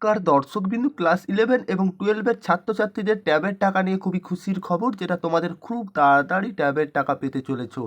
নমস্কার দর্শকবিন্দু, ক্লাস 11 এবং 12-এর ছাত্রছাত্রীদের ট্যাবের টাকা নিয়ে খুবই খুশির খবর, যেটা তোমাদের খুব তাড়াতাড়ি ট্যাবের টাকা পেতে চলেছো।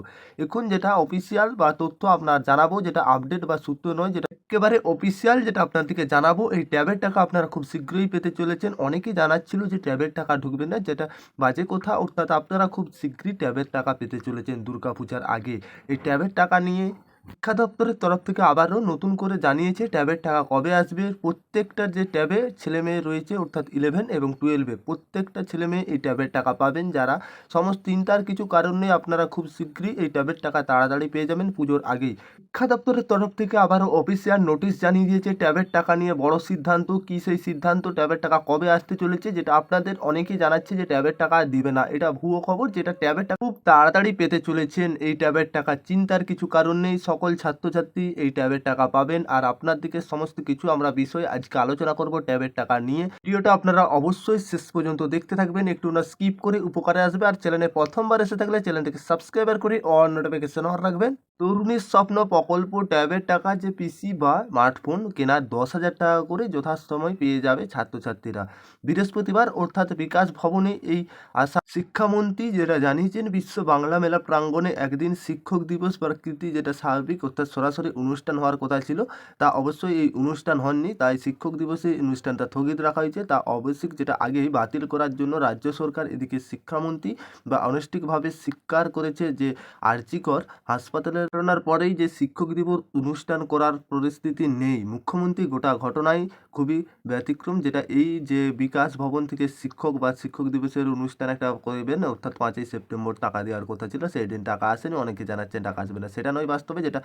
এখন যেটা অফিসিয়াল বা তথ্য আপনার জানাবো, যেটা আপডেট বা সূত্র নয়, যেটা একেবারে অফিসিয়াল, যেটা আপনাদেরকে জানাবো, এই ট্যাবের টাকা আপনারা খুব শীঘ্রই পেতে চলেছেন। অনেকেই জানাচ্ছিল যে ট্যাবের টাকা ঢুকবে না, যেটা বাজে কথা। অর্থাৎ আপনারা খুব শীঘ্রই ট্যাবের টাকা পেতে চলেছেন দুর্গাপূজার আগে। এই ট্যাবের টাকা নিয়ে শিক্ষা দপ্তরের তরফ থেকে আবারও নতুন করে জানিয়েছে ট্যাবের টাকা কবে আসবে। প্রত্যেকটা যে ট্যাবে ছেলেমেয়ে রয়েছে, অর্থাৎ 11 এবং 12-এ প্রত্যেকটা ছেলেমেয়ে এই ট্যাবের টাকা পাবেন। যারা সমস্ত চিন্তার কিছু কারণ নেই, আপনারা খুব শীঘ্রই এই ট্যাবের টাকা তাড়াতাড়ি পেয়ে যাবেন পুজোর আগেই। শিক্ষা দপ্তরের তরফ থেকে আবারও অফিসিয়াল নোটিশ জানিয়ে দিয়েছে ট্যাবের টাকা নিয়ে বড় সিদ্ধান্ত। কি সেই সিদ্ধান্ত, ট্যাবের টাকা কবে আসতে চলেছে, যেটা আপনাদের অনেকেই জানাচ্ছে যে ট্যাবের টাকা দিবে না। এটা ভুয়ো খবর, যেটা ট্যাবের টাকা খুব তাড়াতাড়ি পেতে চলেছেন। এই ট্যাবের টাকা চিন্তার কিছু কারণ নেই, সকল ছাত্রছাত্রী এই ট্যাবের টাকা পাবেন। আর আপনার দিকে সমস্ত কিছু আমরা বিষয় আজকে আলোচনা করব ট্যাবের টাকা নিয়ে। ভিডিওটা আপনারা অবশ্যই শেষ পর্যন্ত দেখতে থাকবেন, একটু না স্কিপ করে, উপকারে আসবে। আর চ্যানেলে প্রথমবার এসে থাকলে চ্যানেলটিকে সাবস্ক্রাইব করে অল নোটিফিকেশন অন রাখবেন। তরুণীর স্বপ্ন প্রকল্প ট্যাবের টাকা, যে পিসি বা স্মার্টফোন কেনার 10,000 টাকা করে যথাসময় পেয়ে যাবে ছাত্রছাত্রীরা। বৃহস্পতিবার অর্থাৎ বিকাশ ভবনে এই আশা শিক্ষামন্ত্রী যেটা জানিয়েছেন। বিশ্ব বাংলা মেলা প্রাঙ্গণে একদিন শিক্ষক দিবস প্রকৃতি, যেটা স্বাভাবিক অর্থাৎ সরাসরি অনুষ্ঠান হওয়ার কথা ছিল, তা অবশ্যই এই অনুষ্ঠান হয়নি। তাই শিক্ষক দিবসে অনুষ্ঠানটা স্থগিত রাখা হয়েছে। তা অবশ্যই যেটা আগেই বাতিল করার জন্য রাজ্য সরকার, এদিকে শিক্ষামন্ত্রী বা আনুষ্ঠানিকভাবে স্বীকার করেছে যে আরজিকর হাসপাতালের ঘটনার পরেই যে শিক্ষক দিবস অনুষ্ঠান করার পরিস্থিতি নেই। মুখ্যমন্ত্রী গোটা ঘটনায় খুবই ব্যতিক্রম, যেটা এই যে বিকাশ ভবন থেকে শিক্ষক বা শিক্ষক দিবসের অনুষ্ঠান একটা করবেন, অর্থাৎ 5ই সেপ্টেম্বর টাকা দেওয়ার কথা ছিল, সেই দিন টাকা আসেনি। অনেকে জানাচ্ছেন টাকা আসবে না, সেটা নয় বাস্তবে। যেটা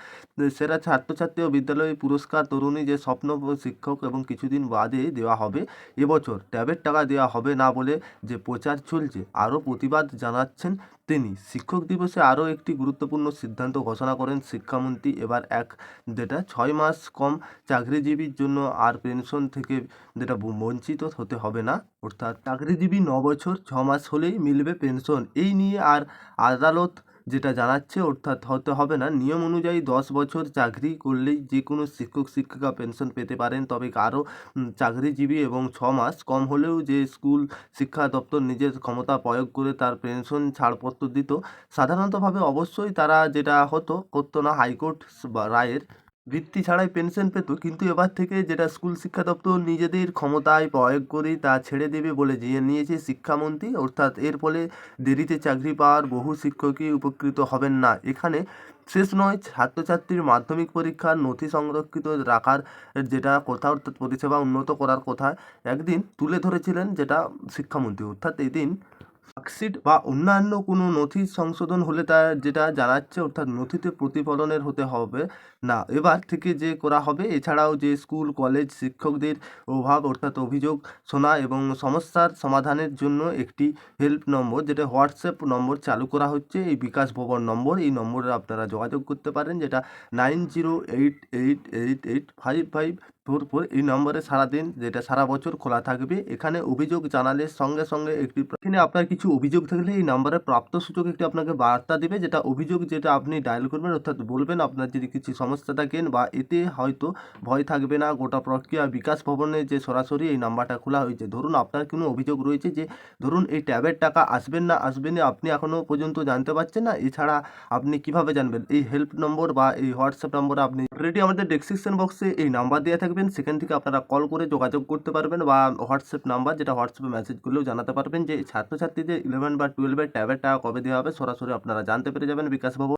সেরা ছাত্রছাত্রী ও বিদ্যালয় পুরস্কার তরুণী যে স্বপ্ন শিক্ষক, এবং কিছুদিন বাদে দেওয়া হবে। এবছর ট্যাবের টাকা দেওয়া হবে না বলে যে প্রচার চলছে, আরও প্রতিবাদ জানাচ্ছেন তিনি। শিক্ষক দিবসে আরও একটি গুরুত্বপূর্ণ সিদ্ধান্ত ঘোষণা করেন শিক্ষামন্ত্রী। এবার যেটা 6 মাস কম চাকরিজীবীর জন্য আর পেনশন থেকে যেটা বঞ্চিত হতে হবে না। অর্থাৎ চাকরিজীবী 9 বছর 6 মাস হলেই মিলবে পেনশন। এই নিয়ে আর আদালত যেটা জানাচ্ছে, অর্থাৎ হতে হবে না। নিয়ম অনুযায়ী 10 বছর চাকরি করলেই যে কোনো শিক্ষক শিক্ষিকা পেনশন পেতে পারেন। তবে আরও চাকরিজীবী এবং 6 মাস কম হলেও যে স্কুল শিক্ষা দপ্তর নিজের ক্ষমতা প্রয়োগ করে তার পেনশন ছাড়পত্র দিত। সাধারণতভাবে অবশ্যই তারা যেটা করতো না, হাইকোর্ট রায়ের ভিত্তি ছাড়াই পেনশন পেত। কিন্তু এবার থেকে যেটা স্কুল শিক্ষা দপ্তর নিজেদের ক্ষমতায় প্রয়োগ করে তা ছেড়ে দেবে বলে নিয়েছে শিক্ষামন্ত্রী। অর্থাৎ এর ফলে দেরিতে চাকরি পাওয়ার বহু শিক্ষকই উপকৃত হবেন না। এখানে শেষ নয়, ছাত্রছাত্রীর মাধ্যমিক পরীক্ষার নথি সংরক্ষিত রাখার যেটা কথা, অর্থাৎ পরিষেবা উন্নত করার কথা একদিন তুলে ধরেছিলেন যেটা শিক্ষামন্ত্রী। অর্থাৎ এদিন মার্কশিট বা অন্যান্য কোনো নথি সংশোধন হলে তা যেটা জানাচ্ছে, অর্থাৎ নথিতে প্রতিফলনের হতে হবে না, এবার থেকে যে করা হবে। এছাড়াও যে স্কুল কলেজ শিক্ষকদের অভাব, অর্থাৎ অভিযোগ শোনা এবং সমস্যার সমাধানের জন্য একটি হেল্প নম্বর, যেটা হোয়াটসঅ্যাপ নম্বর চালু করা হচ্ছে, এই বিকাশ ভবন নম্বর। এই নম্বরে আপনারা যোগাযোগ করতে পারেন, যেটা 9088885544। এই নম্বরে সারাদিন, যেটা সারা বছর খোলা থাকবে। এখানে অভিযোগ জানালে সঙ্গে সঙ্গে এখানে আপনার কিছু অভিযোগ থাকলে এই নাম্বারে প্রাপ্ত সূচক একটি আপনাকে বার্তা দেবে, যেটা অভিযোগ, যেটা আপনি ডায়াল করবেন, অর্থাৎ বলবেন আপনার যদি কিছু সমস্যা থাকেন, বা এতে হয়তো ভয় থাকবে না। গোটা প্রক্রিয়া বিকাশ ভবনে যে সরাসরি এই নাম্বারটা খোলা হয়েছে। ধরুন আপনার কোনো অভিযোগ রয়েছে যে ধরুন এই ট্যাবের টাকা আসবেন না আপনি এখনও পর্যন্ত জানতে পারছেন না, এছাড়া আপনি কিভাবে জানবেন? এই হেল্প নম্বর বা এই হোয়াটসঅ্যাপ নম্বরে আপনি অলরেডি আমাদের ডেসক্রিপশন বক্সে এই নাম্বার দেওয়া থাকবেন, সেখান থেকে আপনারা কল করে যোগাযোগ করতে পারবেন, বা হোয়াটসঅ্যাপ নাম্বার, যেটা হোয়াটসঅ্যাপে মেসেজ করলেও জানাতে পারবেন যে ছাত্রছাত্রীদের 11 বা 12-এর ট্যাবের টাকা কবে দেওয়া হবে। সরাসরি আপনারা জানতে পেরে যাবেন বিকাশ ভবন।